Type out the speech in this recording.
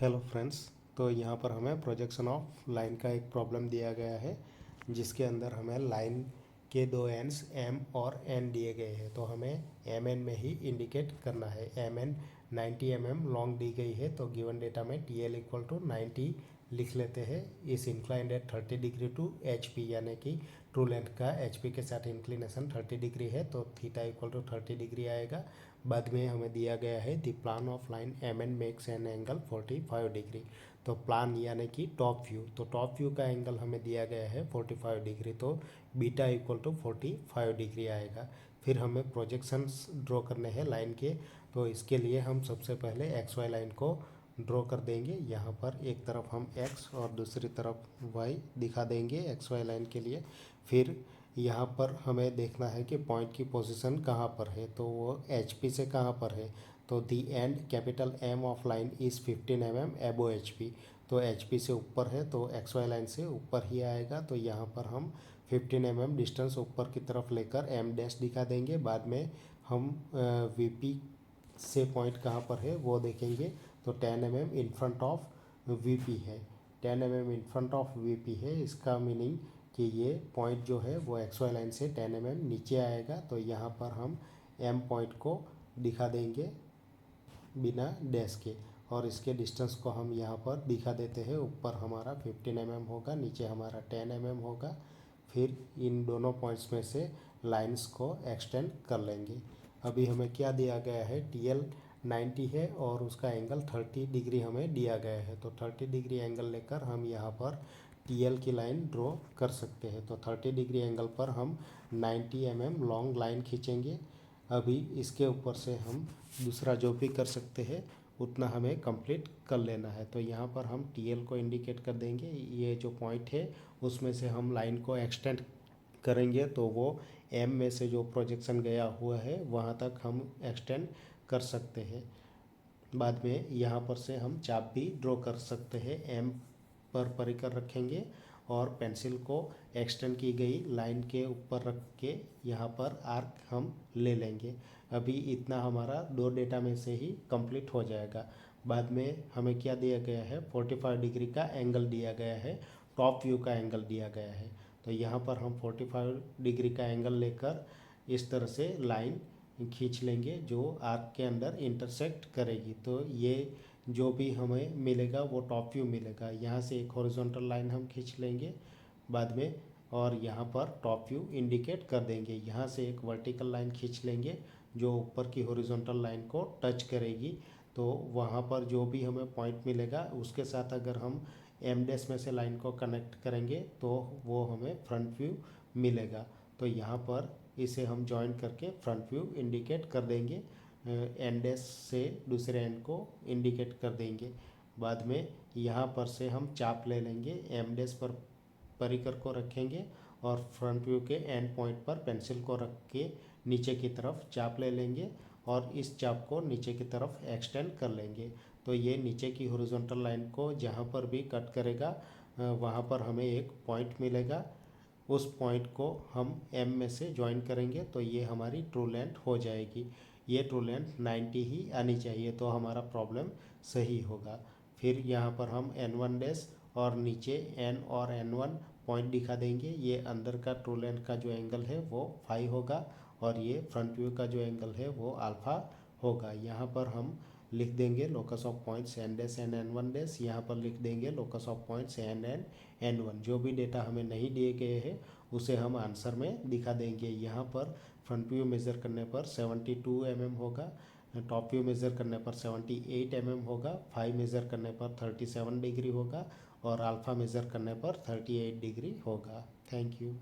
Hello friends. तो यहाँ पर हमें प्रोजेक्शन ऑफ लाइन का एक प्रॉब्लम दिया गया है जिसके अंदर हमें लाइन के दो एंड्स एम और एन दिए गए हैं। तो हमें एम एन में ही इंडिकेट करना है। एम एन 90 mm लॉन्ग दी गई है तो गिवन डेटा में टी एल इक्वल टू 90 लिख लेते हैं। Is inclined at 30 degree to H P, यानी कि ट्रू लेंथ का एच पी के साथ इंक्लिनेशन 30 डिग्री है तो थीटा इक्वल टू 30 डिग्री आएगा। बाद में हमें दिया गया है the plan of line M N makes an angle 45 degree. तो प्लान यानी कि टॉप व्यू, तो टॉप व्यू का एंगल हमें दिया गया है 45 डिग्री, तो बीटा इक्वल टू 45 डिग्री आएगा। फिर हमें प्रोजेक्शंस ड्रॉ करने हैं लाइन के। तो इसके लिए हम सबसे पहले एक्स वाई लाइन को ड्रॉ कर देंगे। यहाँ पर एक तरफ हम x और दूसरी तरफ y दिखा देंगे एक्स वाई लाइन के लिए। फिर यहाँ पर हमें देखना है कि पॉइंट की पोजीशन कहाँ पर है, तो वो एच पी से कहाँ पर है। तो the end capital M of line is 15 mm above H P. तो एच पी से ऊपर है तो एक्स वाई लाइन से ऊपर ही आएगा। तो यहाँ पर हम 15 mm डिस्टेंस ऊपर की तरफ लेकर एम डैश दिखा देंगे। बाद में हम वी पी से पॉइंट कहाँ पर है वो देखेंगे। तो 10 mm in front of V P है, 10 mm in front of V P है। इसका मीनिंग कि ये पॉइंट जो है वो एक्स वाई लाइन से 10 mm नीचे आएगा। तो यहाँ पर हम एम पॉइंट को दिखा देंगे बिना डैश के, और इसके डिस्टेंस को हम यहाँ पर दिखा देते हैं। ऊपर हमारा 15 mm होगा, नीचे हमारा 10 mm होगा। फिर इन दोनों पॉइंट्स में से लाइंस को एक्सटेंड कर लेंगे। अभी हमें क्या दिया गया है, टी एल 90 है और उसका एंगल 30 डिग्री हमें दिया गया है। तो 30 डिग्री एंगल लेकर हम यहाँ पर टी एल की लाइन ड्रॉ कर सकते हैं। तो 30 डिग्री एंगल पर हम 90 mm लॉन्ग लाइन खींचेंगे। अभी इसके ऊपर से हम दूसरा जो भी कर सकते हैं उतना हमें कंप्लीट कर लेना है। तो यहाँ पर हम टी एल को इंडिकेट कर देंगे। ये जो पॉइंट है उसमें से हम लाइन को एक्सटेंड करेंगे तो वो एम में से जो प्रोजेक्शन गया हुआ है वहाँ तक हम एक्सटेंड कर सकते हैं। बाद में यहाँ पर से हम चाप भी ड्रॉ कर सकते हैं। एम पर परिकर रखेंगे और पेंसिल को एक्सटेंड की गई लाइन के ऊपर रख के यहाँ पर आर्क हम ले लेंगे। अभी इतना हमारा दो डेटा में से ही कंप्लीट हो जाएगा। बाद में हमें क्या दिया गया है, 45 डिग्री का एंगल दिया गया है, टॉप व्यू का एंगल दिया गया है। तो यहाँ पर हम 45 डिग्री का एंगल लेकर इस तरह से लाइन खींच लेंगे जो आर्क के अंदर इंटरसेक्ट करेगी। तो ये जो भी हमें मिलेगा वो टॉप व्यू मिलेगा। यहाँ से एक हॉरिजॉन्टल लाइन हम खींच लेंगे बाद में, और यहाँ पर टॉप व्यू इंडिकेट कर देंगे। यहाँ से एक वर्टिकल लाइन खींच लेंगे जो ऊपर की हॉरिजॉन्टल लाइन को टच करेगी। तो वहाँ पर जो भी हमें पॉइंट मिलेगा उसके साथ अगर हम एम डैश में से लाइन को कनेक्ट करेंगे तो वो हमें फ्रंट व्यू मिलेगा। तो यहाँ पर इसे हम जॉइन करके फ्रंट व्यू इंडिकेट कर देंगे। एंड डैश से दूसरे एंड को इंडिकेट कर देंगे। बाद में यहाँ पर से हम चाप ले लेंगे, एम डैश पर परिकर को रखेंगे और फ्रंट व्यू के एंड पॉइंट पर पेंसिल को रख के नीचे की तरफ चाप ले लेंगे और इस चाप को नीचे की तरफ एक्सटेंड कर लेंगे। तो ये नीचे की हॉरिजॉन्टल लाइन को जहाँ पर भी कट करेगा वहाँ पर हमें एक पॉइंट मिलेगा। उस पॉइंट को हम एम में से ज्वाइन करेंगे तो ये हमारी ट्रू लेंथ हो जाएगी। ये ट्रू लेंथ 90 ही आनी चाहिए तो हमारा प्रॉब्लम सही होगा। फिर यहाँ पर हम n1 डैश और नीचे n और n1 पॉइंट दिखा देंगे। ये अंदर का ट्रू लेंथ का जो एंगल है वो 5 होगा और ये फ्रंट व्यू का जो एंगल है वो अल्फ़ा होगा। यहाँ पर हम लिख देंगे locus of points N dash and n1 dash. यहाँ पर लिख देंगे locus of points N and n1। जो भी डेटा हमें नहीं दिए गए हैं उसे हम आंसर में दिखा देंगे। यहाँ पर फ्रंट व्यू मेज़र करने पर 72 mm होगा, टॉप व्यू मेज़र करने पर 78 mm होगा, 5 मेज़र करने पर 37 डिग्री होगा और अल्फ़ा मेज़र करने पर 38 डिग्री होगा। Thank you.